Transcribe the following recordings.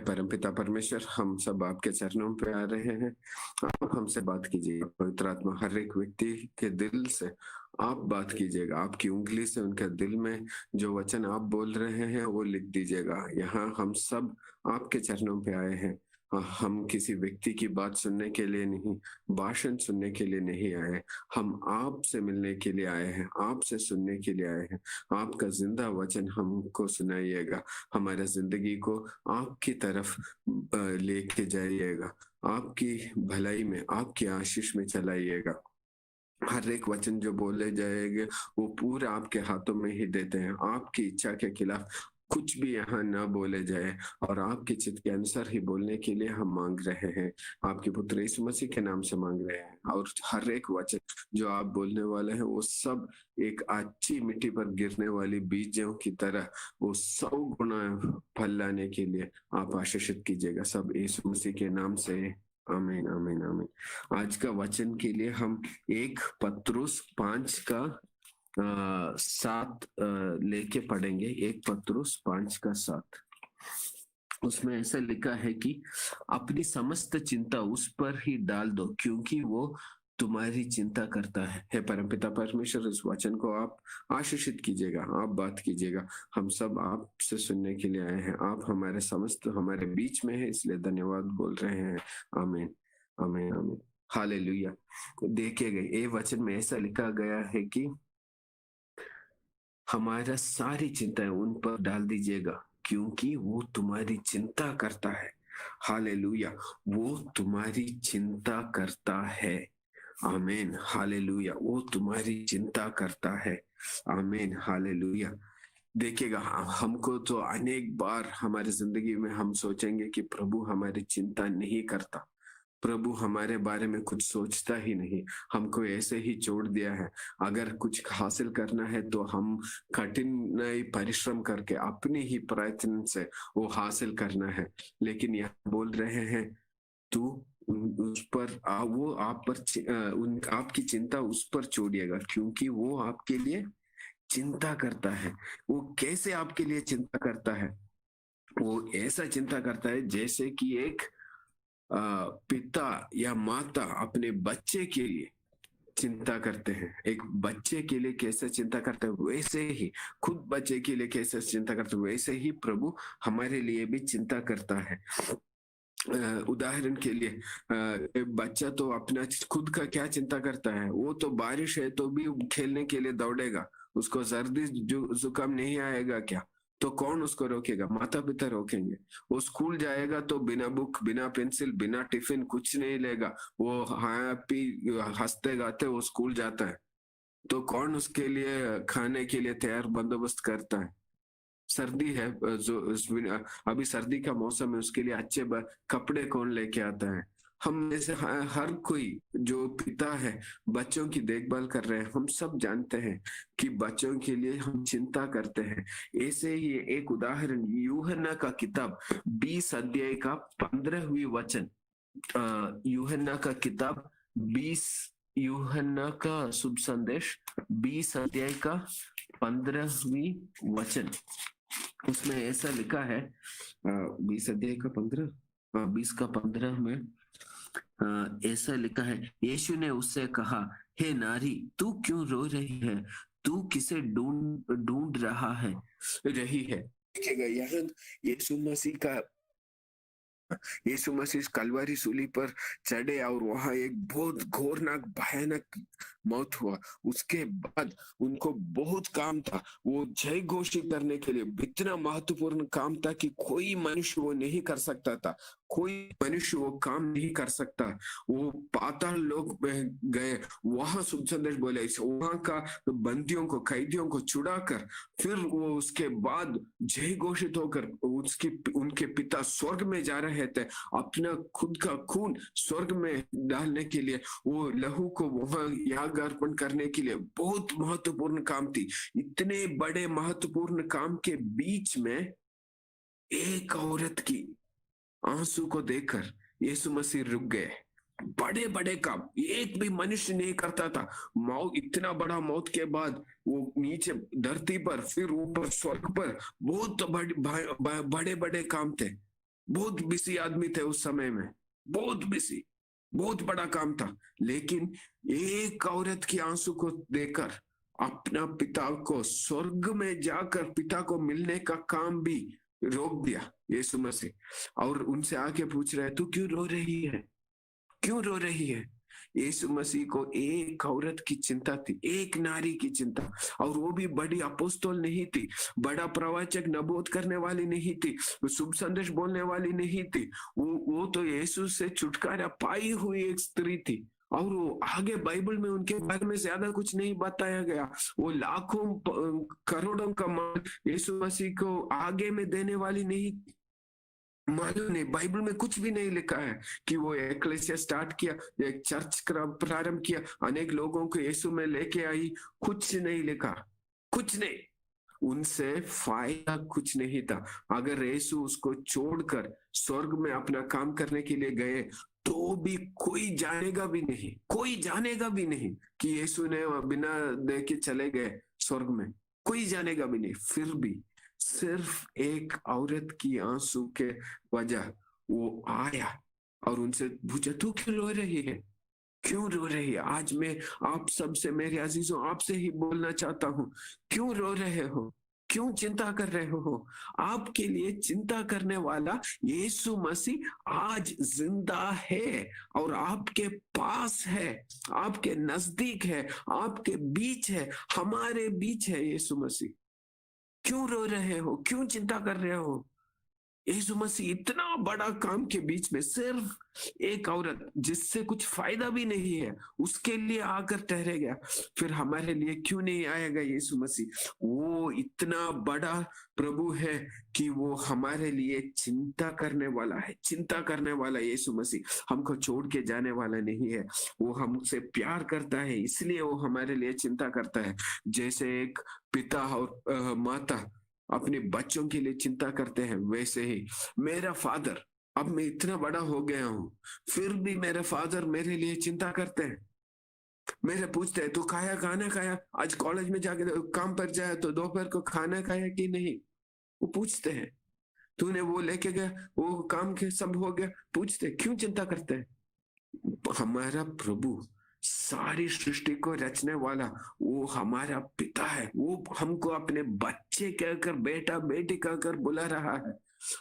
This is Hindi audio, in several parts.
परमपिता परमेश्वर, हम सब आपके चरणों पे आ रहे हैं। आप हमसे बात कीजिए, पवित्र आत्मा हर एक व्यक्ति के दिल से आप बात कीजिएगा। आपकी उंगली से उनके दिल में जो वचन आप बोल रहे हैं वो लिख दीजिएगा। यहाँ हम सब आपके चरणों पे आए हैं। हम किसी व्यक्ति की बात सुनने के लिए नहीं, भाषण सुनने के लिए नहीं आए। हम आपसे मिलने के लिए आए हैं, आपसे सुनने के लिए आए हैं। आपका जिंदा वचन हमको सुनाइएगा, हमारे जिंदगी को आपकी तरफ लेके जाइएगा, आपकी भलाई में, आपकी आशीष में चलाइएगा। हर एक वचन जो बोले जाएंगे वो पूरा आपके हाथों में ही देते हैं। आपकी इच्छा के खिलाफ कुछ भी यहाँ ना बोले जाए और आपके चित्त के अनुसार ही बोलने के लिए हम मांग रहे हैं। आपके पुत्र यीशु मसीह के नाम से मांग रहे हैं। और हर एक वचन जो आप बोलने वाले हैं वो सब एक अच्छी मिट्टी पर गिरने वाली बीजों की तरह वो 100 गुना फल लाने के लिए आप आशीषित कीजिएगा, सब यीशु मसीह के नाम से। आमीन आमीन आमीन। आज का वचन के लिए हम 1 पत्रुस 5 का 7 लेके पढ़ेंगे। 1 पत्रुस 5 का 7। उसमें ऐसा लिखा है कि अपनी समस्त चिंता उस पर ही डाल दो क्योंकि वो तुम्हारी चिंता करता है। हे परमपिता परमेश्वर, इस वचन को आप आशीषित कीजिएगा, आप बात कीजिएगा। हम सब आपसे सुनने के लिए आए हैं। आप हमारे समस्त हमारे बीच में है, इसलिए धन्यवाद बोल रहे हैं। आमीन आमीन आमीन। हालेलुया। देखिए गए ये वचन में ऐसा लिखा गया है कि हमारा सारी चिंताएं उन पर डाल दीजिएगा क्योंकि वो तुम्हारी चिंता करता है। हालेलुया। वो तुम्हारी चिंता करता है। आमीन हालेलुया। वो तुम्हारी चिंता करता है। आमीन हालेलुया। देखिएगा, हमको तो अनेक बार हमारी जिंदगी में हम सोचेंगे कि प्रभु हमारी चिंता नहीं करता, प्रभु हमारे बारे में कुछ सोचता ही नहीं, हमको ऐसे ही छोड़ दिया है। अगर कुछ हासिल करना है तो हम कठिन परिश्रम करके अपने ही प्रयत्न से वो हासिल करना है। लेकिन यह बोल रहे हैं तू उस पर वो आप पर आपकी चिंता उस पर छोड़िएगा क्योंकि वो आपके लिए चिंता करता है। वो कैसे आपके लिए चिंता करता है? वो ऐसा चिंता करता है जैसे कि एक पिता या माता अपने बच्चे के लिए चिंता करते हैं। एक बच्चे के लिए कैसे चिंता करते हैं वैसे ही, खुद बच्चे के लिए कैसे चिंता करते हैं वैसे ही प्रभु हमारे लिए भी चिंता करता है। उदाहरण के लिए बच्चा तो अपना खुद का क्या चिंता करता है? वो तो बारिश है तो भी खेलने के लिए दौड़ेगा, उसको सर्दी जुकाम नहीं आएगा क्या? तो कौन उसको रोकेगा? माता पिता रोकेंगे। वो स्कूल जाएगा तो बिना बुक, बिना पेंसिल, बिना टिफिन कुछ नहीं लेगा, वो हैप्पी हंसते गाते वो स्कूल जाता है। तो कौन उसके लिए खाने के लिए तैयार बंदोबस्त करता है? सर्दी है, जो अभी सर्दी का मौसम है, उसके लिए अच्छे कपड़े कौन लेके आता है? हम में से हर कोई जो पिता है बच्चों की देखभाल कर रहे हैं, हम सब जानते हैं कि बच्चों के लिए हम चिंता करते हैं। ऐसे ही एक उदाहरण यूहन्ना का किताब 20 अध्याय का 15वीं वचन। यूहन्ना का किताब 20, यूहन्ना का शुभ संदेश 20 अध्याय का 15वीं वचन। उसमें ऐसा लिखा है 20 अध्याय का 15, 20 का 15 में ऐसा लिखा है, यीशु ने उससे कहा, हे नारी, तू क्यों रो रही है? तू किसे ढूंढ रही है? देखिएगा, यहाँ यीशु मसीह कलवरी सूली पर चढ़े और वहां एक बहुत घोरनाक भयानक मौत हुआ। उसके बाद उनको बहुत काम था, वो जय घोषित करने के लिए इतना महत्वपूर्ण काम था कि कोई मनुष्य वो नहीं कर सकता था, कोई मनुष्य वो काम नहीं कर सकता। वो पाताल लोक में गए, वहां शुभ संदेश बोले, वहां का बंदियों को, कैदियों को छुड़ाकर फिर वो उसके बाद जय घोषित होकर उनके पिता स्वर्ग में जा रहे थे, अपना खुद का खून स्वर्ग में डालने के लिए, वो लहू को वहां याग अर्पण करने के लिए बहुत महत्वपूर्ण काम थी। इतने बड़े महत्वपूर्ण काम के बीच में एक औरत की आंसू को देखकर यीशु मसीह रुक गए। बड़े बड़े काम एक भी मनुष्य नहीं करता था। मौत, इतना बड़ा मौत के बाद वो नीचे धरती पर, फिर ऊपर स्वर्ग पर बहुत बड़े बड़े काम थे। बहुत बिजी आदमी थे उस समय में, बहुत बिजी, बहुत बड़ा काम था। लेकिन एक औरत की आंसू को देकर अपना पिता को स्वर्ग में जाकर पिता को मिलने का काम भी रोक दिया यीशु मसीह। और उनसे आके पूछ रहे, तू क्यों रो रही है, क्यों रो रही है? यीशु मसीह को एक औरत की चिंता थी, एक नारी की चिंता, और वो भी बड़ी अपोस्तल नहीं थी, बड़ा प्रवाचक नबूवत करने वाली नहीं थी, शुभ संदेश बोलने वाली नहीं थी। वो तो यीशु से छुटकारा पाई हुई एक स्त्री थी। और वो आगे बाइबल में उनके बारे में ज्यादा कुछ नहीं बताया गया। वो लाखों करोड़ों का माल यीशु मसीह को आगे में देने वाली नहीं, मालूम नहीं, बाइबल में कुछ भी नहीं लिखा है कि वो एक्लेसिया स्टार्ट किया, एक चर्च प्रारंभ किया, अनेक लोगों को यीशु में लेके आई, कुछ नहीं लिखा, कुछ नहीं। उनसे फायदा कुछ नहीं था। अगर यीशु उसको छोड़कर स्वर्ग में अपना काम करने के लिए गए तो भी कोई जानेगा भी नहीं, कोई जानेगा भी नहीं कि यीशु ने बिना देखे चले गए स्वर्ग में, कोई जानेगा भी नहीं। फिर भी सिर्फ एक औरत की आंसू के वजह वो आया और उनसे पूछा, तू क्यों रो रही है, क्यों रो रही है? आज मैं आप सबसे, मेरे अजीजों, आपसे ही बोलना चाहता हूँ, क्यों रो रहे हो, क्यों चिंता कर रहे हो? आपके लिए चिंता करने वाला यीशु मसीह आज जिंदा है और आपके पास है, आपके नजदीक है, आपके बीच है, हमारे बीच है यीशु मसीह। क्यों रो रहे हो, क्यों चिंता कर रहे हो? यीशु मसीह इतना बड़ा काम के बीच में सिर्फ एक औरत जिससे कुछ फायदा भी नहीं है उसके लिए आकर ठहरे गया। फिर हमारे लिए क्यों नहीं आएगा यीशु मसीह? वो इतना बड़ा प्रभु है कि वो हमारे लिए चिंता करने वाला है, चिंता करने वाला यीशु मसीह हमको छोड़ के जाने वाला नहीं है। वो हमसे प्यार करता है, इसलिए वो हमारे लिए चिंता करता है। जैसे एक पिता और माता अपने बच्चों के लिए चिंता करते हैं, वैसे ही मेरा फादर, अब मैं इतना बड़ा हो गया हूं फिर भी मेरे फादर मेरे लिए चिंता करते हैं। मेरे पूछते हैं, तू खाया, खाना खाया, आज कॉलेज में जाके काम पर जाए तो दोपहर को खाना खाया कि नहीं? वो पूछते हैं। तूने वो लेके गया, वो काम के सब हो गया, पूछते क्यों चिंता करते हैं? हमारा प्रभु, सारी सृष्टि को रचने वाला, वो हमारा पिता है। वो हमको अपने बच्चे कहकर, बेटा बेटी कहकर बुला रहा है।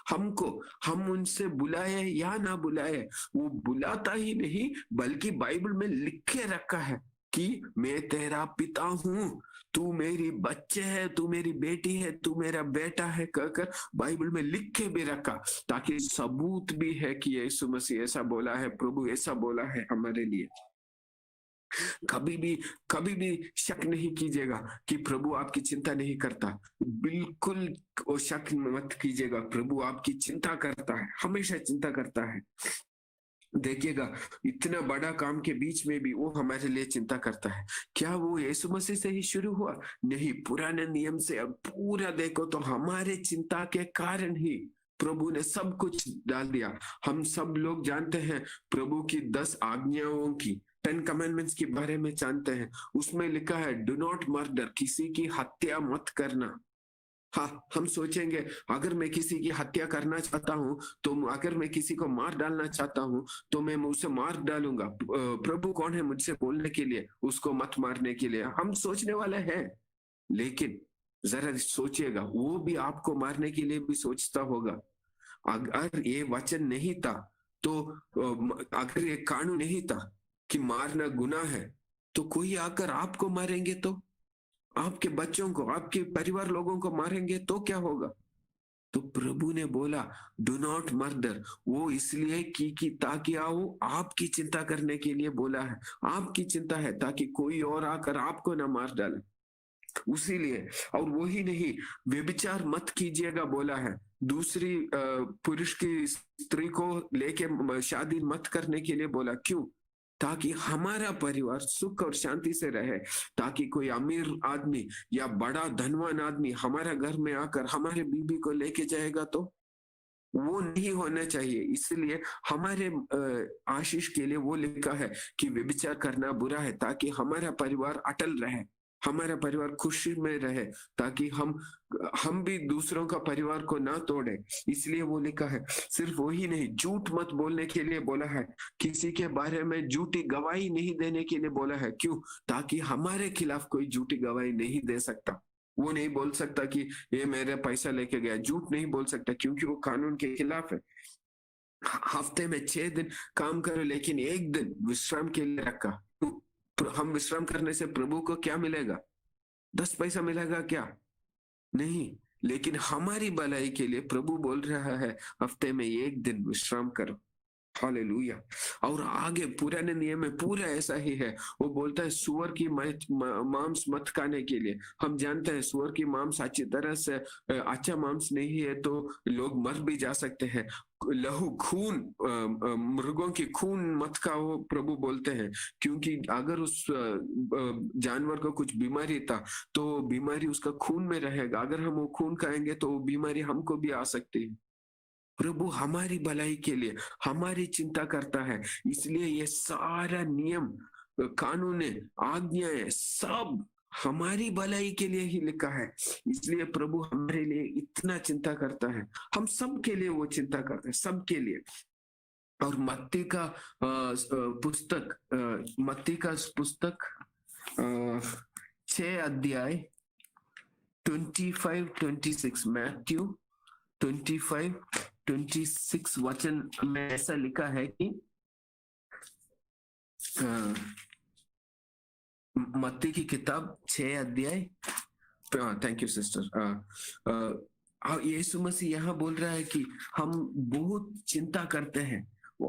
हमको, हम उनसे बुलाए या ना बुलाए, वो बुलाता ही नहीं बल्कि बाइबल में लिख के रखा है कि मैं तेरा पिता हूं, तू मेरी बच्चे है, तू मेरी बेटी है, तू मेरा बेटा है कहकर बाइबल में लिख के भी रखा, ताकि सबूत भी है कि यीशु मसीह ऐसा बोला है, प्रभु ऐसा बोला है हमारे लिए। कभी भी शक नहीं कीजिएगा कि प्रभु आपकी चिंता नहीं करता। बिल्कुल वो शक मत कीजिएगा, प्रभु आपकी चिंता करता है, हमेशा चिंता करता है। देखिएगा, इतना बड़ा काम के बीच में भी वो हमारे लिए चिंता करता है। क्या वो यीशु मसीह से ही शुरू हुआ? नहीं, पुराने नियम से अब पूरा देखो तो हमारे चिंता के कारण ही प्रभु ने सब कुछ डाल दिया। हम सब लोग जानते हैं प्रभु की 10 आज्ञाओं की, 10 कमेंडमेंट्स के बारे में जानते हैं। उसमें लिखा है, डू नॉट मर्डर, किसी की हत्या मत करना। हाँ, हम सोचेंगे अगर मैं किसी की हत्या करना चाहता हूं तो, अगर मैं किसी को मार डालना चाहता हूं तो मैं उसे मार डालूंगा। प्रभु कौन है मुझसे बोलने के लिए उसको मत मारने के लिए? हम सोचने वाले हैं। लेकिन जरा सोचिएगा, वो भी आपको मारने के लिए भी सोचता होगा। अगर ये वचन नहीं था तो, अगर ये कानून नहीं था कि मारना गुनाह है, तो कोई आकर आपको मारेंगे तो, आपके बच्चों को, आपके परिवार लोगों को मारेंगे तो क्या होगा? तो प्रभु ने बोला डू नॉट मर्डर, वो इसलिए की ताकि आओ आपकी चिंता करने के लिए बोला है। आपकी चिंता है ताकि कोई और आकर आपको ना मार डाले, उसी लिए। और वही नहीं, व्यभिचार मत कीजिएगा बोला है। दूसरी पुरुष की स्त्री को लेके शादी मत करने के लिए बोला। क्यों? ताकि हमारा परिवार सुख और शांति से रहे, ताकि कोई अमीर आदमी या बड़ा धनवान आदमी हमारा घर में आकर हमारे बीबी को लेके जाएगा तो वो नहीं होना चाहिए। इसलिए हमारे आशीष के लिए वो लिखा है कि व्यभिचार करना बुरा है, ताकि हमारा परिवार अटल रहे। हमारा परिवार खुशी में रहे, ताकि हम भी दूसरों का परिवार को ना तोड़े। इसलिए वो लिखा है। सिर्फ वही नहीं, झूठ मत बोलने के लिए बोला है, किसी के बारे में झूठी गवाही नहीं देने के लिए बोला है। क्यों? ताकि हमारे खिलाफ कोई झूठी गवाही नहीं दे सकता। वो नहीं बोल सकता कि ये मेरे पैसा लेके गया, झूठ नहीं बोल सकता, क्योंकि वो कानून के खिलाफ है। हफ्ते में 6 दिन काम करो, लेकिन एक दिन विश्राम के लिए रखा। तो हम विश्राम करने से प्रभु को क्या मिलेगा? 10 पैसा मिलेगा क्या? नहीं। लेकिन हमारी भलाई के लिए प्रभु बोल रहा है, हफ्ते में एक दिन विश्राम करो। हालेलुया। और आगे पुराने नियम में पूरा ऐसा ही है। वो बोलता है सुअर की मांस मत खाने के लिए। हम जानते हैं सुअर की मांस अच्छी तरह से अच्छा मांस नहीं है, तो लोग मर भी जा सकते हैं। लहू खून, मृगों की खून मत खाओ प्रभु बोलते हैं, क्योंकि अगर उस जानवर को कुछ बीमारी था तो बीमारी उसका खून में रहेगा। अगर हम वो खून खाएंगे तो वो बीमारी हमको भी आ सकती है। प्रभु हमारी भलाई के लिए हमारी चिंता करता है, इसलिए ये सारा नियम, कानून, आज्ञाएं सब हमारी भलाई के लिए ही लिखा है। इसलिए प्रभु हमारे लिए इतना चिंता करता है। हम सब के लिए वो चिंता करता है, सबके लिए। और मत्ती का पुस्तक 6 अध्याय 25-26, मैथ्यू 25-26 वचन में ऐसा लिखा है कि मत्ती की किताब 6 अध्याय, थैंक यू सिस्टर। यीशु मसीह यहाँ बोल रहा है कि हम बहुत चिंता करते हैं।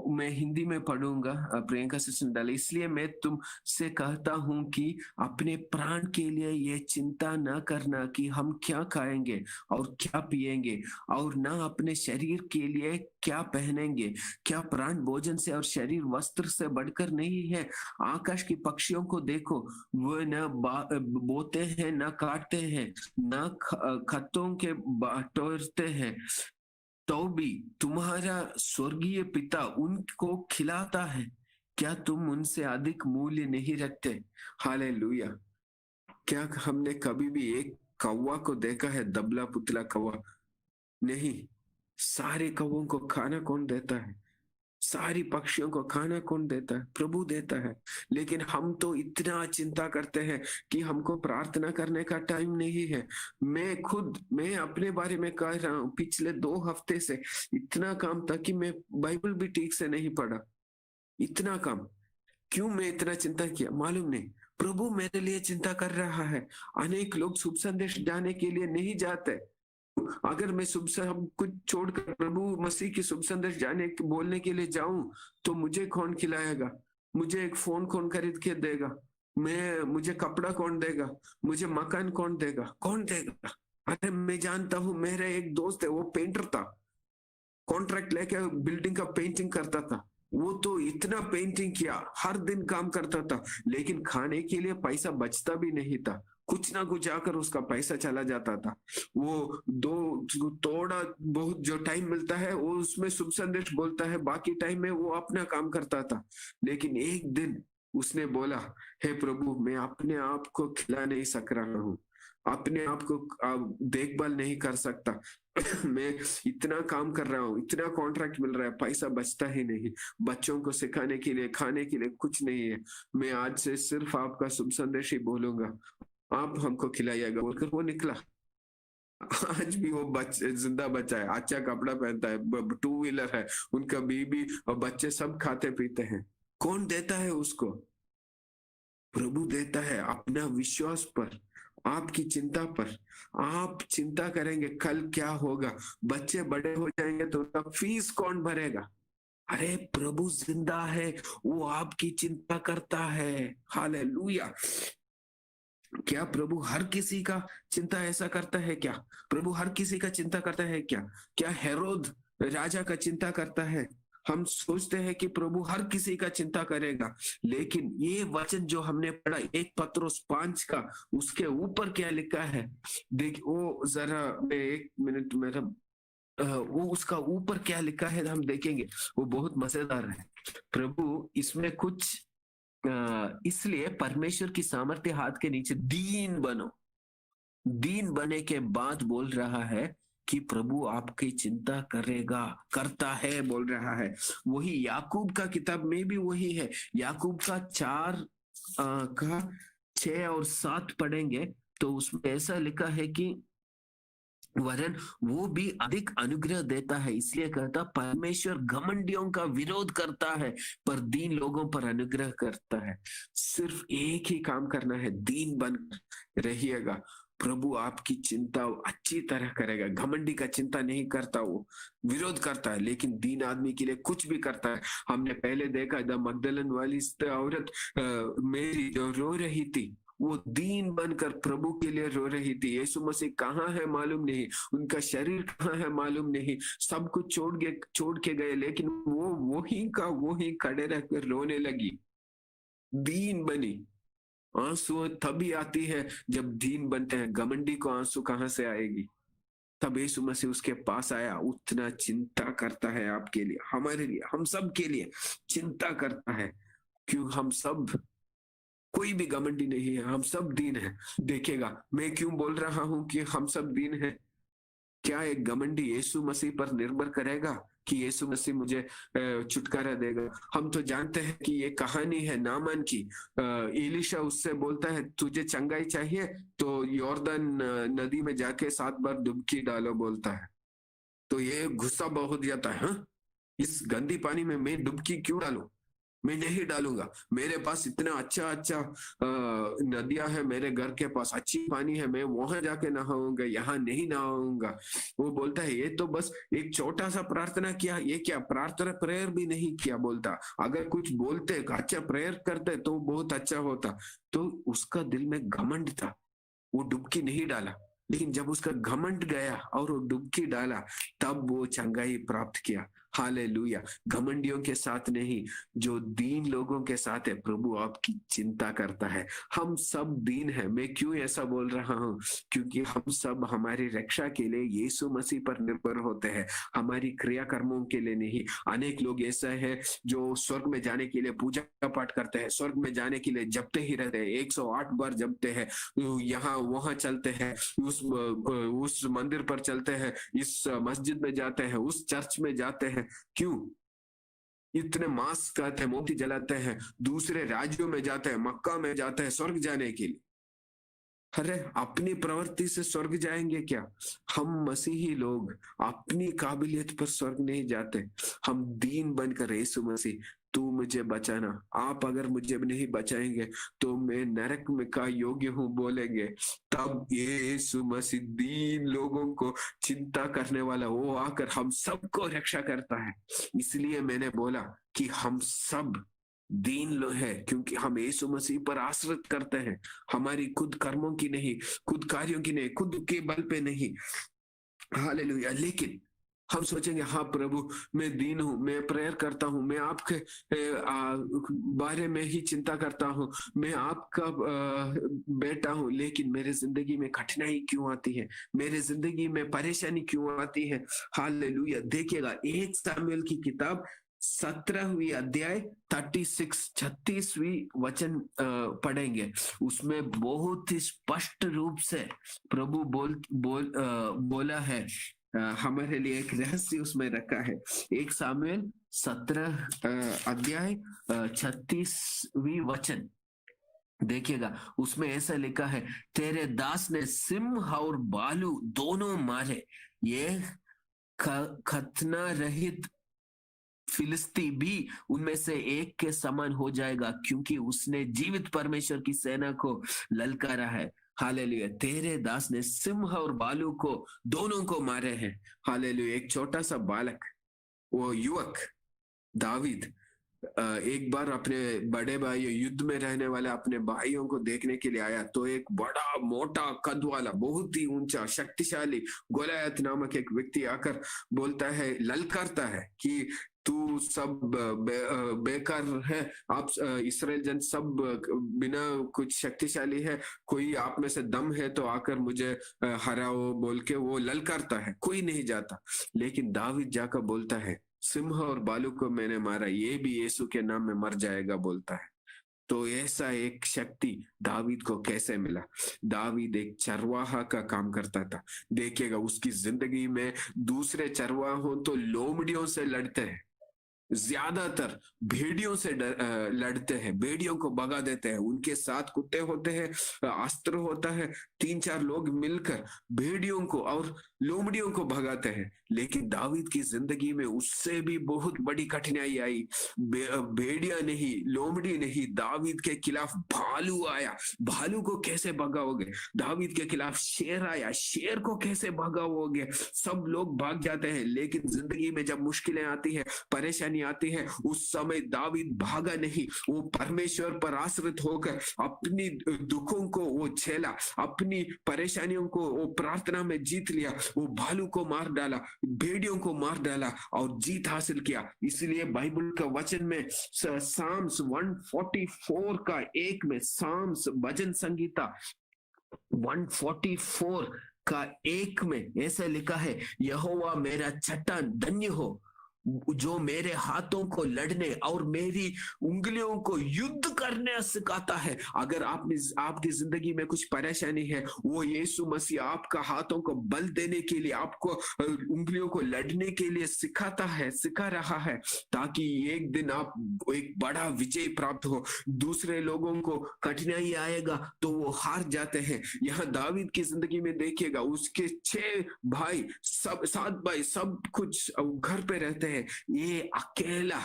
मैं हिंदी में पढ़ूंगा, प्रियंका सिस्टर डाले। इसलिए मैं तुमसे कहता हूं कि अपने प्राण के लिए ये चिंता न करना कि हम क्या खाएंगे और क्या पिएंगे, और ना अपने शरीर के लिए क्या पहनेंगे। क्या प्राण भोजन से और शरीर वस्त्र से बढ़कर नहीं है? आकाश की पक्षियों को देखो, वो न बोते हैं, न काटते हैं, न खतों के बटोरते हैं, तो भी तुम्हारा स्वर्गीय पिता उनको खिलाता है। क्या तुम उनसे अधिक मूल्य नहीं रखते? हालेलुया। क्या हमने कभी भी एक कौवा को देखा है, दबला पुतला कौवा? नहीं। सारे कौवों को खाना कौन देता है? सारी पक्षियों को खाना कौन देता है? प्रभु देता है। लेकिन हम तो इतना चिंता करते हैं कि हमको प्रार्थना करने का टाइम नहीं है। मैं अपने बारे में कह रहा हूँ, पिछले 2 हफ्ते से इतना काम था कि मैं बाइबल भी ठीक से नहीं पढ़ा। इतना काम। क्यों मैं इतना चिंता किया मालूम नहीं। प्रभु मेरे लिए चिंता कर रहा है। अनेक लोग शुभ संदेश जाने के लिए नहीं जाते। अगर मैं शुभ सब कुछ छोड़कर प्रभु मसीह की शुभ संदेश जाने बोलने के लिए जाऊं, तो मुझे कौन खिलाएगा? मुझे एक फोन कौन खरीद के देगा? मुझे कपड़ा कौन देगा? मुझे मकान कौन देगा? कौन देगा? अरे मैं जानता हूं, मेरा एक दोस्त है, वो पेंटर था, कॉन्ट्रैक्ट लेके बिल्डिंग का पेंटिंग करता था। वो तो इतना पेंटिंग किया, हर दिन काम करता था, लेकिन खाने के लिए पैसा बचता भी नहीं था। कुछ ना कुछ आकर उसका पैसा चला जाता था। वो थोड़ा बहुत जो टाइम मिलता है वो उसमें शुभ संदेश बोलता है, बाकी टाइम में वो अपना काम करता था। लेकिन एक दिन उसने बोला, हे प्रभु, मैं अपने आप को खिला नहीं सक रहा हूँ, अपने आप को देखभाल नहीं कर सकता। मैं इतना काम कर रहा हूँ, इतना कॉन्ट्रैक्ट मिल रहा है, पैसा बचता ही नहीं, बच्चों को सिखाने के लिए, खाने के लिए कुछ नहीं है। मैं आज से सिर्फ आपका शुभ संदेश ही बोलूंगा, आप हमको खिलाइएगा बोलकर वो निकला। आज भी वो बच्चे जिंदा बच्चा है, अच्छा कपड़ा पहनता है, 2 व्हीलर है, उनका बीबी और बच्चे सब खाते पीते हैं। कौन देता है उसको? प्रभु देता है। अपना विश्वास पर, आपकी चिंता पर। आप चिंता करेंगे कल क्या होगा, बच्चे बड़े हो जाएंगे तो उनका फीस कौन भरेगा? अरे प्रभु जिंदा है, वो आपकी चिंता करता है। हालेलुया। क्या प्रभु हर किसी का चिंता ऐसा करता है क्या? प्रभु हर किसी का चिंता करता है क्या? क्या हेरोद राजा का चिंता करता है? हम सोचते हैं कि प्रभु हर किसी का चिंता करेगा, लेकिन ये वचन जो हमने पढ़ा 1 पत्रुस 5 का, उसके ऊपर क्या लिखा है देख, वो जरा मैं 1 मिनट मेरा वो उसका ऊपर क्या लिखा है हम देखेंगे, वो बहुत मजेदार है। प्रभु इसमें कुछ इसलिए परमेश्वर की सामर्थ्य हाथ के नीचे दीन बनो। दीन बने के बाद बोल रहा है कि प्रभु आपकी चिंता करेगा, करता है बोल रहा है। वही याकूब का किताब में भी वही है। याकूब का 4 का 6 और 7 पढ़ेंगे तो उसमें ऐसा लिखा है कि वरन वो भी अधिक अनुग्रह देता है, इसलिए कहता परमेश्वर घमंडियों का विरोध करता है पर दीन लोगों पर अनुग्रह करता है। सिर्फ एक ही काम करना है, दीन बन रहिएगा, प्रभु आपकी चिंता अच्छी तरह करेगा। घमंडी का चिंता नहीं करता, वो विरोध करता है, लेकिन दीन आदमी के लिए कुछ भी करता है। हमने पहले देखा द मगदलन वाली औरत मेरी जो रो रही थी, वो दीन बनकर प्रभु के लिए रो रही थी। यीशु मसीह कहाँ है मालूम नहीं, उनका शरीर कहाँ है मालूम नहीं, सब कुछ छोड़ के गए, लेकिन वो वही खड़े रहकर रोने लगी, दीन बनी। आंसू तभी आती है जब दीन बनते हैं, घमंडी को आंसू कहाँ से आएगी। तब यीशु मसीह उसके पास आया, उतना चिंता करता है आपके लिए, हमारे लिए, हम सब के लिए चिंता करता है। क्यों? हम सब, कोई भी घमंडी नहीं है, हम सब दीन है। देखेगा, मैं क्यों बोल रहा हूं कि हम सब दीन है? क्या एक घमंडी यीशु मसीह पर निर्भर करेगा कि यीशु मसीह मुझे छुटकारा देगा? हम तो जानते हैं कि ये कहानी है नामान की। एलीशा उससे बोलता है तुझे चंगाई चाहिए तो यॉर्दन नदी में जाके 7 बार डुबकी डालो बोलता है। तो ये गुस्सा बहुत जाता है, हाँ? इस गंदी पानी में मैं डुबकी क्यों डालूं? मैं नहीं डालूंगा, मेरे पास इतना अच्छा अच्छा नदियां है, मेरे घर के पास अच्छी पानी है, मैं वहां जाके नहाऊंगा, यहाँ नहीं नहाऊंगा। वो बोलता है ये तो बस एक छोटा सा प्रार्थना किया, ये क्या प्रार्थना प्रेयर भी नहीं किया। बोलता अगर कुछ बोलते, अच्छा प्रेयर करते तो बहुत अच्छा होता। तो उसका दिल में घमंड था, वो डुबकी नहीं डाला। लेकिन जब उसका घमंड गया और वो डुबकी डाला, तब वो चंगाई प्राप्त किया। हालेलुया। घमंडियों के साथ नहीं, जो दीन लोगों के साथ है, प्रभु आपकी चिंता करता है। हम सब दीन है। मैं क्यों ऐसा बोल रहा हूं? क्योंकि हम सब हमारी रक्षा के लिए यीशु मसीह पर निर्भर होते हैं, हमारी क्रियाकर्मों के लिए नहीं। अनेक लोग ऐसा है जो स्वर्ग में जाने के लिए पूजा पाठ करते हैं, स्वर्ग में जाने के लिए जपते ही रहते हैं, 108 बार जपते हैं, यहाँ वहां चलते हैं, उस मंदिर पर चलते हैं, इस मस्जिद में जाते हैं, उस चर्च में जाते हैं। क्यों? इतने मास्क करते हैं, मोमबत्ती जलाते हैं, दूसरे राज्यों में जाते हैं, मक्का में जाते हैं स्वर्ग जाने के लिए। अरे अपनी प्रवृत्ति से स्वर्ग जाएंगे क्या? हम मसीही लोग अपनी काबिलियत पर स्वर्ग नहीं जाते। हम दीन बनकर यीशु मसीह तू मुझे बचाना, आप अगर मुझे नहीं बचाएंगे तो मैं नरक में का योग्य हूं बोलेंगे। तब ये यीशु मसीह दीन लोगों को चिंता करने वाला, वो आकर हम सबको रक्षा करता है। इसलिए मैंने बोला कि हम सब दीन लो है, क्योंकि हम यीशु मसीह पर आश्रित करते हैं, हमारी खुद कर्मों की नहीं, खुद कार्यों की नहीं, खुद के बल पे नहीं। हालेलुया। लेकिन हम सोचेंगे हाँ प्रभु मैं दीन हूं, मैं प्रेयर करता हूं, मैं आपके बारे में ही चिंता करता हूं, मैं आपका बेटा हूं, लेकिन मेरे जिंदगी में कठिनाई क्यों आती है, मेरे जिंदगी में परेशानी क्यों आती है? हालेलुया। देखिएगा 1 सामुएल की किताब 17वीं अध्याय 36वीं वचन पढ़ेंगे। उसमें बहुत ही स्पष्ट रूप से प्रभु बोला है, हमारे लिए एक रहस्य उसमें रखा है। 1 सामुएल 17 अध्याय 36वीं वचन देखिएगा, उसमें ऐसा लिखा है, तेरे दास ने सिंह और भालू दोनों मारे, ये खतना रहित फिलिस्ती भी उनमें से एक के समान हो जाएगा, क्योंकि उसने जीवित परमेश्वर की सेना को ललकारा है। हालेलुया। तेरे दास ने सिंह और भालू को दोनों को मारे हैं। हालेलुया। एक छोटा सा बालक, वो युवक दावीद एक बार अपने बड़े भाई, युद्ध में रहने वाले अपने भाइयों को देखने के लिए आया, तो एक बड़ा मोटा कद वाला, बहुत ही ऊंचा शक्तिशाली गोलियत नामक एक व्यक्ति आकर बोलता है, ललकारता है कि तू सब बेकार है, आप इसराइल जन सब बिना कुछ शक्तिशाली है, कोई आप में से दम है तो आकर मुझे हराओ बोल के वो ललकारता है। कोई नहीं जाता, लेकिन दावीद जाकर बोलता है, सिंह और भालू को मैंने मारा, ये भी यीशु के नाम में मर जाएगा बोलता है। तो ऐसा एक शक्ति दावीद को कैसे मिला? दावीद एक चरवाहा का काम करता था। देखिएगा उसकी जिंदगी में दूसरे चरवाहों तो लोमड़ियों से लड़ते हैं, ज्यादातर भेड़ियों से लड़ते हैं, भेड़ियों को भगा देते हैं, उनके साथ कुत्ते होते हैं, अस्त्र होता है, 3-4 लोग मिलकर भेड़ियों को और लोमड़ियों को भगाते हैं। लेकिन दावीद की जिंदगी में उससे भी बहुत बड़ी कठिनाई आई। भेड़िया नहीं, लोमड़ी नहीं, दावीद के खिलाफ भालू आया। भालू को कैसे भगाओगे? दावीद के खिलाफ शेर आया, शेर को कैसे भगाओगे? सब लोग भाग जाते हैं। लेकिन जिंदगी में जब मुश्किलें आती है, परेशानी आती है, उस समय दावीद भागा नहीं, वो परमेश्वर पर आश्रित होकर अपनी दुखों को वो झेला, अपनी परेशानियों को वो प्रार्थना में जीत लिया। वो भालू को मार डाला, भेड़ियों को मार डाला और जीत हासिल किया। इसलिए बाइबल का वचन में साम्स 144 का 1 में, साम्स भजन संगीता 144 का 1 में ऐसा लिखा है, यहोवा मेरा चट्टान धन्य हो, जो मेरे हाथों को लड़ने और मेरी उंगलियों को युद्ध करने सिखाता है। अगर आपकी जिंदगी में कुछ परेशानी है, वो यीशु मसीह आपका हाथों को बल देने के लिए, आपको उंगलियों को लड़ने के लिए सिखा रहा है, ताकि एक दिन आप एक बड़ा विजय प्राप्त हो। दूसरे लोगों को कठिनाई आएगा तो वो हार जाते हैं। यहाँ दावीद की जिंदगी में देखिएगा, उसके 6 भाई, 7 भाई, सब कुछ घर पे रहते हैं, ये अकेला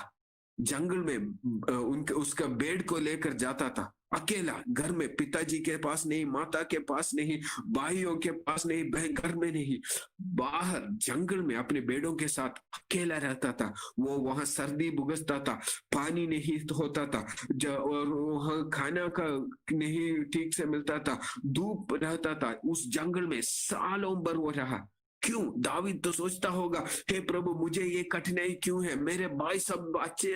जंगल में उसका बेड को लेकर जाता था, अकेला घर में, पिताजी के पास नहीं, माता के पास नहीं, भाइयों के पास नहीं, बहन घर में नहीं, बाहर जंगल में अपने बेड़ों के साथ अकेला रहता था। वो वहां सर्दी भुगतता था, पानी नहीं होता था, और वहां खाना का नहीं ठीक से मिलता था, धूप रहता था। उस जंगल में सालों भर वो रहा। क्यों? दावीद तो सोचता होगा, हे प्रभु मुझे ये कठिनाई क्यों है? मेरे भाई सब अच्छे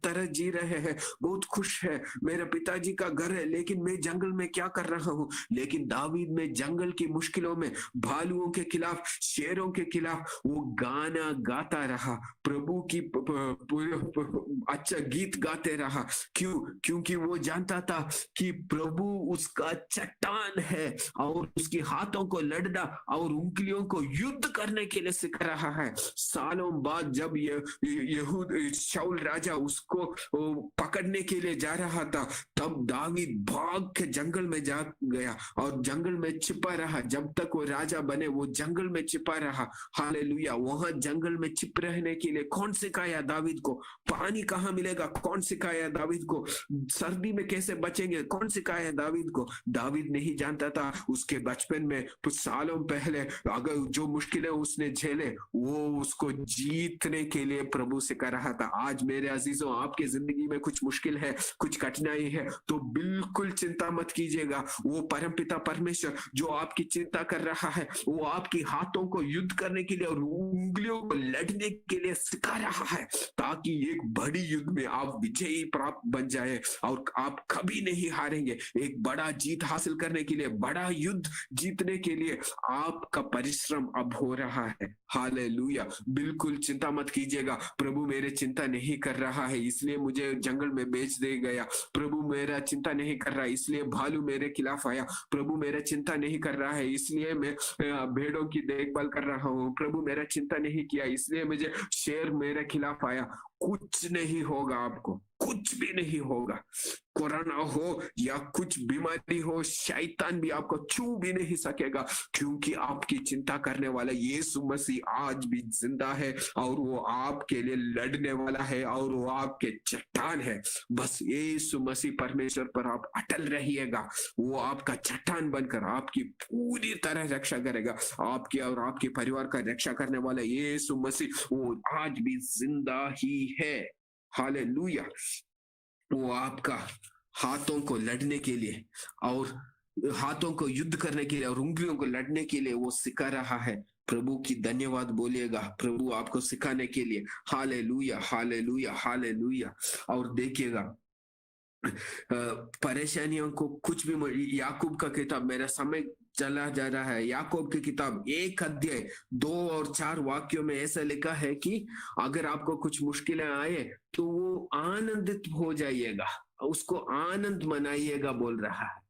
तरह जी रहे हैं, बहुत खुश है, मेरे पिताजी का घर है, लेकिन मैं जंगल में क्या कर रहा हूँ? लेकिन दावीद में जंगल की मुश्किलों में, भालुओं के खिलाफ, शेरों के खिलाफ वो गाना गाता रहा, प्रभु की अच्छा गीत गाते रहा। क्यों? क्योंकि वो जानता था कि प्रभु उसका चट्टान है और उसके हाथों को लड़ना और उंगलियों को युद्ध करने के लिए सिखा रहा है। सालों बाद जब शाऊल राजा उसको पकड़ने के लिए जा रहा था, तब दावीद भाग के जंगल में जा गया और जंगल में छिपा रहा। जब तक वो राजा बने वो जंगल में छिपा रहा। हालेलुया। वहां जंगल में छिप रहने के लिए कौन सिखाया दावीद को? पानी कहाँ मिलेगा? कौन सिखाया दावीद को? सर्दी में कैसे बचेंगे? कौन सिखाया दावीद को? दावीद नहीं जानता था। उसके बचपन में कुछ सालों पहले अगर जो मुश्किलें उसने झेले, वो उसको जीतने के लिए प्रभु से कर रहा था। आज मेरे अजीजों, आपकी जिंदगी में कुछ मुश्किल है, कुछ कठिनाई है, तो बिल्कुल चिंता मत कीजिएगा। वो परमपिता परमेश्वर जो आपकी चिंता कर रहा है, वो आपकी हाथों को युद्ध करने के लिए और उंगलियों को लड़ने के लिए सिखा रहा है, ताकि एक बड़ी युद्ध में आप विजयी प्राप्त बन जाए और आप कभी नहीं हारेंगे। एक बड़ा जीत हासिल करने के लिए, बड़ा युद्ध जीतने के लिए आपका परिश्रम अब हो रहा है। हालेलुया। बिल्कुल चिंता मत कीजिएगा। प्रभु मेरे चिंता नहीं कर रहा है इसलिए मुझे जंगल में बेच दे गया। प्रभु मेरा चिंता नहीं कर रहा है इसलिए भालू मेरे खिलाफ आया। प्रभु मेरा चिंता नहीं कर रहा है इसलिए मैं भेड़ों की देखभाल कर रहा हूँ। प्रभु मेरा चिंता नहीं किया इसलिए मुझे शेर मेरे खिलाफ आया। कुछ नहीं होगा, आपको कुछ भी नहीं होगा। कोरोना हो या कुछ बीमारी हो, शैतान भी आपको छू भी नहीं सकेगा, क्योंकि आपकी चिंता करने वाला यीशु मसीह आज भी जिंदा है और वो आपके लिए लड़ने वाला है और वो आपके चट्टान है। बस यीशु मसीह परमेश्वर पर आप अटल रहिएगा। वो आपका चट्टान बनकर आपकी पूरी तरह रक्षा करेगा। आपकी और आपके परिवार का रक्षा करने वाला यीशु मसीह वो आज भी जिंदा ही है। हालेलुया। वो आपका हाथों को लड़ने के लिए और हाथों को युद्ध करने के लिए और उंगलियों को लड़ने के लिए वो सिखा रहा है। प्रभु की धन्यवाद बोलिएगा, प्रभु आपको सिखाने के लिए। Hallelujah, hallelujah, hallelujah. और देखिएगा परेशानियों को कुछ भी, याकूब का किताब, मेरा समय चला जा रहा है, याकूब की किताब 1 अध्याय 2 और 4 वाक्यों में ऐसा लिखा है कि अगर आपको कुछ मुश्किलें आए तो वो आनंदित हो जाइएगा। उसको आनंद मनाइएगा बोल रहा है।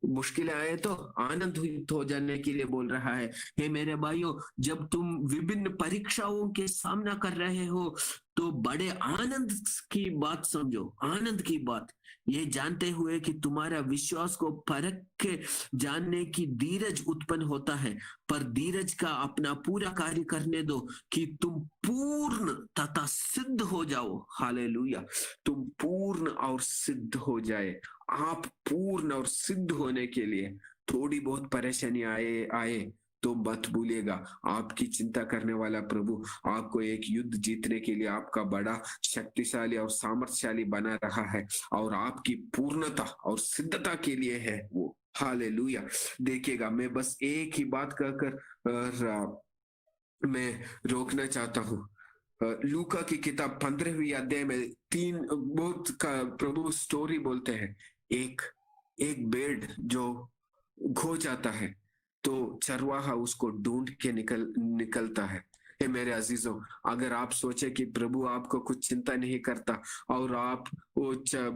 मुश्किलें आए तो आनंदित हो जाने के लिए बोल रहा है। हे मेरे भाइयों, जब तुम विभिन्न परीक्षाओं के सामना कर रहे हो तो बड़े आनंद की बात समझो, आनंद की बात, ये जानते हुए कि तुम्हारा विश्वास को परख के जानने की धीरज उत्पन्न होता है, पर धीरज का अपना पूरा कार्य करने दो कि तुम पूर्ण तथा सिद्ध हो जाओ। हालेलुया। तुम पूर्ण और सिद्ध हो जाए। आप पूर्ण और सिद्ध होने के लिए थोड़ी बहुत परेशानी आए आए तो मत भूलिएगा, आपकी चिंता करने वाला प्रभु आपको एक युद्ध जीतने के लिए आपका बड़ा शक्तिशाली और सामर्थ्यशाली बना रहा है, और आपकी पूर्णता और सिद्धता के लिए है वो। हालेलुया। देखिएगा, मैं बस एक ही बात कहकर मैं रोकना चाहता हूँ। लूका की किताब 15वीं अध्याय में तीन बहुत का प्रभु स्टोरी बोलते हैं। एक एक बेड जो खो जाता है तो चरवाहा उसको ढूंढ के निकलता है। हे मेरे अजीजों, अगर आप सोचे कि प्रभु आपको कुछ चिंता नहीं करता और आप वो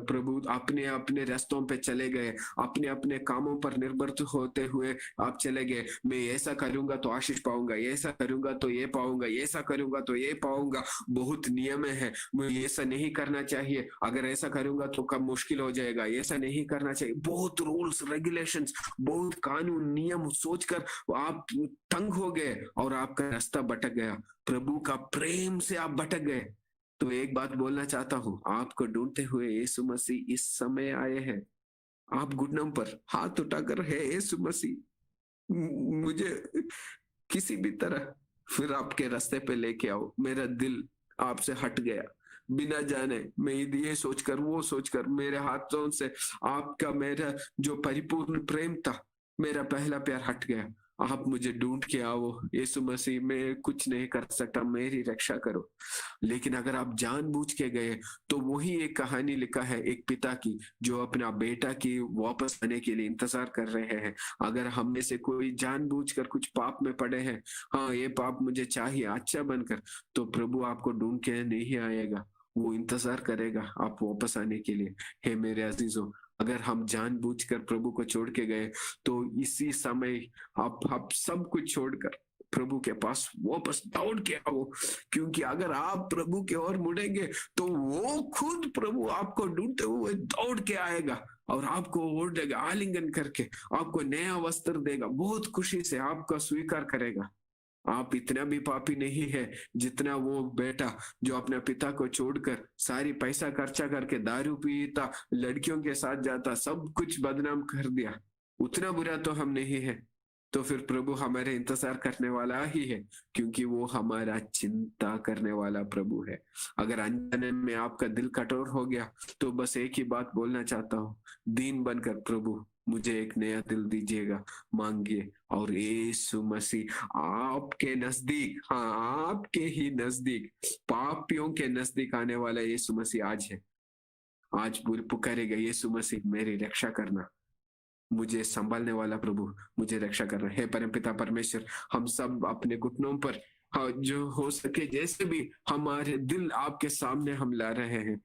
प्रभु अपने अपने रास्तों पे चले गए, अपने अपने कामों पर निर्भर होते हुए आप चले गए, मैं ऐसा करूंगा तो आशीष पाऊंगा, ऐसा करूंगा तो ये पाऊंगा, ऐसा करूंगा तो ये पाऊंगा, बहुत नियम है, मुझे ऐसा नहीं करना चाहिए, अगर ऐसा करूंगा तो कब मुश्किल हो जाएगा, ऐसा नहीं करना चाहिए, बहुत रूल्स रेगुलेशंस, बहुत कानून नियम सोचकर आप तंग हो गए और आपका रास्ता भटक गया, प्रभु का प्रेम से आप भटक गए। तो एक बात बोलना चाहता हूं, आपको ढूंढते हुए यीशु मसीह इस समय आए हैं। आप घुटनों पर हाथ उठाकर, है यीशु मसीह, मुझे किसी भी तरह फिर आपके रास्ते पे लेके आओ, मेरा दिल आपसे हट गया, बिना जाने मैं ये सोचकर वो सोचकर मेरे हाथों से आपका मेरा जो परिपूर्ण प्रेम था, मेरा पहला प्यार हट गया। आप मुझे ढूंढ के आओ यीशु मसीह, मैं कुछ नहीं कर सकता, मेरी रक्षा करो। लेकिन अगर आप जानबूझ के गए तो वही एक कहानी लिखा है एक पिता की जो अपना बेटा की वापस आने के लिए इंतजार कर रहे हैं। अगर हम में से कोई जानबूझकर कुछ पाप में पड़े हैं, हाँ ये पाप मुझे चाहिए अच्छा बनकर, तो प्रभु आपको ढूंढ के नहीं आएगा, वो इंतजार करेगा आप वापस आने के लिए। हे मेरे अजीजों, अगर हम जानबूझकर प्रभु को छोड़ के गए तो इसी समय आप सब कुछ छोड़कर प्रभु के पास वापस दौड़ के आओ, क्योंकि अगर आप प्रभु की ओर मुड़ेंगे तो वो खुद प्रभु आपको ढूंढते हुए दौड़ के आएगा और आपको ओढ़ देगा, आलिंगन करके आपको नया वस्त्र देगा, बहुत खुशी से आपका स्वीकार करेगा। आप इतना भी पापी नहीं है जितना वो बेटा जो अपने पिता को छोड़कर सारी पैसा खर्चा करके दारू पीता, लड़कियों के साथ जाता, सब कुछ बदनाम कर दिया, उतना बुरा तो हम नहीं है। तो फिर प्रभु हमारे इंतजार करने वाला ही है, क्योंकि वो हमारा चिंता करने वाला प्रभु है। अगर अनजाने में आपका दिल कठोर हो गया तो बस एक ही बात बोलना चाहता हूँ, दीन बनकर प्रभु मुझे एक नया दिल दीजिएगा, मांगिए, और यीशु मसीह आपके नजदीक, हाँ आपके ही नजदीक, पापियों के नजदीक आने वाला यीशु मसीह आज है। आज पुकारेगा, यीशु मसीह मेरी रक्षा करना, मुझे संभालने वाला प्रभु मुझे रक्षा कर रहे हैं। परमपिता परमेश्वर, हम सब अपने घुटनों पर, हाँ, जो हो सके जैसे भी हमारे दिल आपके सामने हम ला रहे हैं,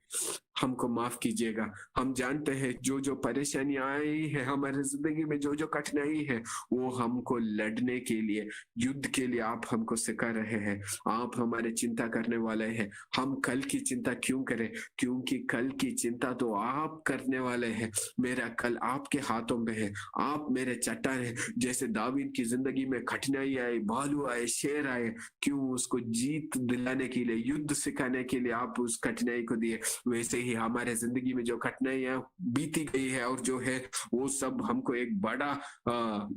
हमको माफ कीजिएगा। हम जानते हैं जो जो परेशानी आई है हमारे जिंदगी में, जो जो कठिनाई है, वो हमको लड़ने के लिए, युद्ध के लिए आप हमको सिखा रहे हैं। आप हमारे चिंता करने वाले हैं। हम कल की चिंता क्यों करें, क्योंकि कल की चिंता तो आप करने वाले हैं। मेरा कल आपके हाथों में है, आप मेरे चट्टान हैं। जैसे दावीद की जिंदगी में कठिनाई आए, भालू आए, शेर आए, क्यों उसको जीत दिलाने के लिए, युद्ध सिखाने के लिए आप उस कठिनाई को दिए, वैसे ही हमारे जिंदगी में जो कठिनाइयां बीती गई है और जो है वो सब हमको एक बड़ा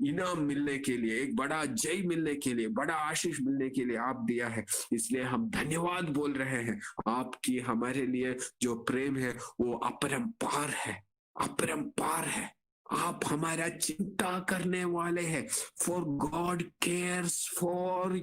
इनाम मिलने के लिए, एक बड़ा जय मिलने के लिए, बड़ा आशीष मिलने के लिए आप दिया है। इसलिए हम धन्यवाद बोल रहे हैं। आपकी हमारे लिए जो प्रेम है वो अपरंपार है, अपरंपार है। आप हमारा चिंता करने वाले हैं। For God cares for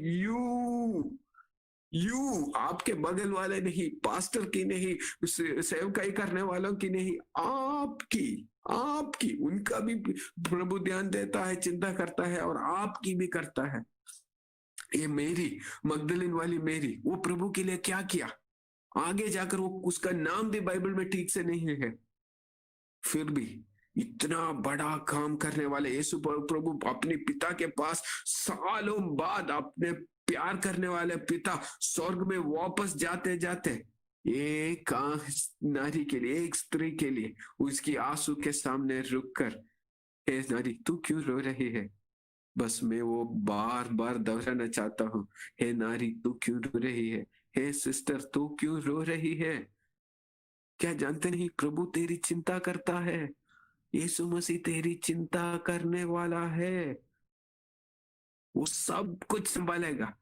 you, आपके बगल वाले नहीं, पास्टर की नहीं, सेवकाई करने वालों की नहीं, आपकी, आपकी, उनका भी प्रभु ध्यान देता है, चिंता करता है, और आपकी भी करता है। ये मेरी मगदलिन वाली मेरी, वो प्रभु के लिए क्या किया, आगे जाकर वो उसका नाम भी बाइबल में ठीक से नहीं है, फिर भी इतना बड़ा काम करने वाले यीशु प्रभु अपने पिता के पास सालों बाद अपने प्यार करने वाले पिता स्वर्ग में वापस जाते जाते एक नारी के लिए, एक स्त्री के लिए उसकी आंसू के सामने रुककर, हे नारी तू क्यों रो रही है, बस मैं वो बार बार दोहराना चाहता हूँ, हे नारी तू क्यों रो रही है, हे सिस्टर तू क्यों रो रही है। क्या जानते नहीं प्रभु तेरी चिंता करता है, यीशु मसीह तेरी चिंता करने वाला है, वो सब कुछ संभालेगा।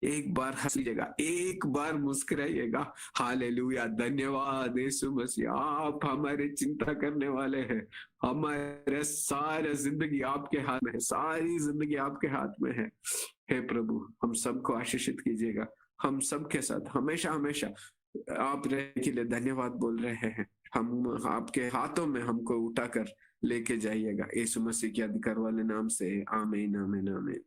एक बार हंस लीजिएगा, एक बार मुस्कुराइएगा। हालेलुया, धन्यवाद यीशु मसीह, आप हमारी चिंता करने वाले हैं। हमारे सारे जिंदगी आपके हाथ में है, सारी जिंदगी आपके हाथ में है। हे प्रभु हम सबको आशीषित कीजिएगा, हम सबके साथ हमेशा हमेशा आप रहने के लिए धन्यवाद बोल रहे हैं। हम आपके हाथों में हमको उठाकर लेके जाइएगा, यीशु मसीह के अधिकार वाले नाम से, आमीन आमीन आमीन।